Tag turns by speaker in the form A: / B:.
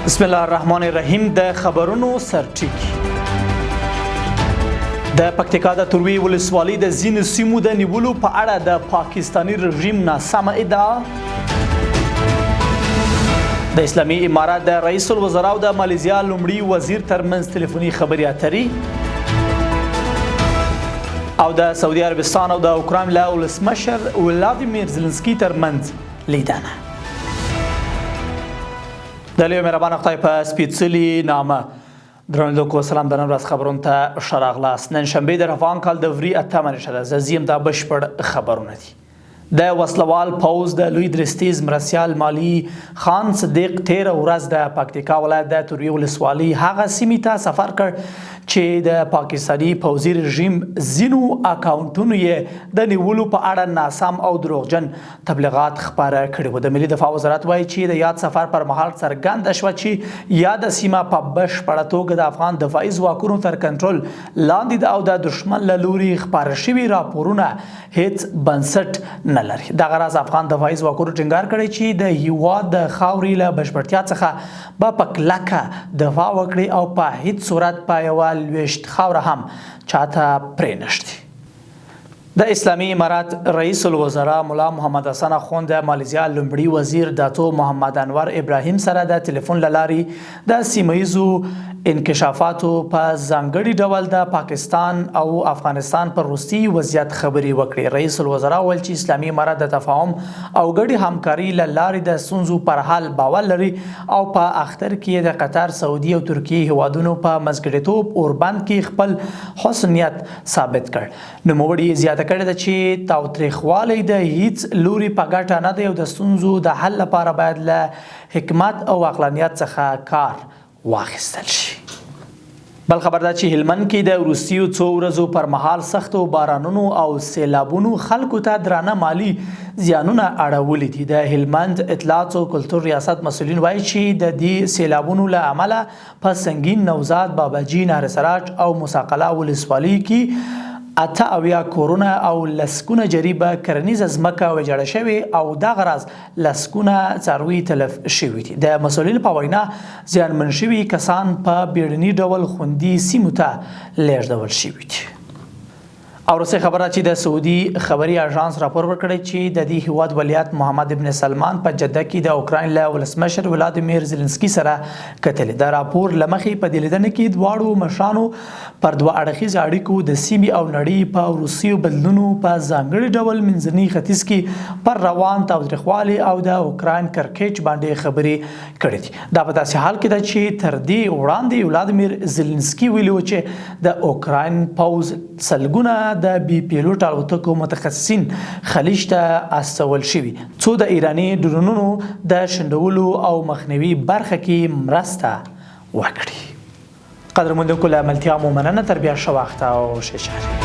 A: بسم الله الرحمن الرحیم. د خبرونو سرټکی. د پکتیکا د تروی ولسوالۍ د ځینو سیمو د نیولو په اړه د پاکستاني رژیم ناسمه ادعا. د اسلامي امارات د رئیس الوزرا او د مالیزیا لومړي وزیر ترمنځ تلیفوني خبرې اترې او د سعودي عربستان او د اوکراین له ولسمشر ولادیمیر زلنسکي ترمنځ لیدنه. د لوی مهربان خدای په سپیڅلي نامه درنو سلام د نن ورځ خبرونو ته ښه راغلاست. نن شنبه د رفان کال د وري 8 نېټه ده. زیم دا بشپړ خبرونه دي. د وسلوال پوز د لوی درستیز مرسیال مالی خان صدیق تیر ورځ د پکتیکا ولایت د تروی ولسوالۍ هغه سیمې ته سفر کړ چې د پاکستاني پوځي رژیم ځینو اکاونټونو یې د نیولو په اړه ناسم او دروغجن تبلیغات خپاره کړي وو. د ملي دفاع وزارت وایي چې د یاد سفر پر مهال څرګنده شوه چې یاد سیمه په بشپړه توګه د افغان دفاعي ځواکونو تر کنټرول لاندې ده او د دښمن له لوري خپاره شوي راپورونه هیڅ بنسټ نه لري. دغه راز افغان دفاعي ځواکونو ټینګار کړی چې د هیواد د خاورې له بشپړتیا څخه به په کلکه دفاع وکړي او په هیڅ صورت په یوه لویشت خاوره هم چاته پرې نشتي. د اسلامي امارات رئیس الوزرا مولا محمد حسن اخوند د مالیزیا لومړي وزیر داتو محمد انور ابراهیم سره د ټلیفون له لارې د سیمه ییزو انکشافاتو په ځانګړي ډول د پاکستان او افغانستان پر وروستي وضعیت خبرې وکړې. رئیس الوزرا وویل چې اسلامي امارات د تفاهم او ګډې همکاري له لارې د ستونزو پر حل باور لري او په اختر کې د قطر، سعودي او ترکیې هیوادونو په منځګړیتوب اوربند کې خپل حسنیت ثابت کړ. نوموړي زیاته کړې ده چې تاوتریخوالی د هیڅ لوري په ګټه نه دی او د ستونزو د حل لپاره باید له حکمت او عقلانیت څخه کار واخیستل شي. بل خبر ده چې هلمند کې د وروستیو څو ورځو پر مهال سختو بارانونو او سیلابونو خلکو ته درانه مالی زیانونه اړولي دي. د هلمند اطلاعات او کلتور ریاست مسؤلین وایي چې د دې سیلابونو له امله په سنگین، نوزاد، باباجي، نهر سراج او مساقله ولسوالۍ کې 88 کورونه او لسکونه جریبه کرنیزه ځمکه ویجاړه شوې او دغه راز لسکونه څاروي تلف شوي دي. د مسؤلینو په وینا زیانمن شوي کسان په بیړني ډول خوندي سیمو ته لیږدول شوي دي. او وروستۍ خبره چې د سعودي خبري اژانس راپور ورکړی چې د دې هیواد ولیعت محمد ابن سلمان په جده کې د اوکراین له ولسمشر ولادیمیر زلنسکي سره کتلې. د راپور له مخې په دې لیدنه کې دواړو مشرانو پر دوه اړخیز اړیکو، د سیمې او نړۍ په وروستیو بدلونو، په ځانګړي ډول منځني ختیځ کې پر روان تاوتریخوالي او د اوکراین کرکیچ باندې خبرې کړې دي. دا په داسې حال کې ده چې تر دې وړاندې ولادیمیر زلنسکي ویلي و چې د اوکراین پوځ سلګونه د بي پیلوټ الوتکو متخصصین خلیج ته استول شوي څو د ایراني ډرونونو د شنډولو او مخنیوي برخه کې مرسته وکړي. قدرمنو له ملتیا مو مننه. تر بیا ښه وخت او ښه چارې.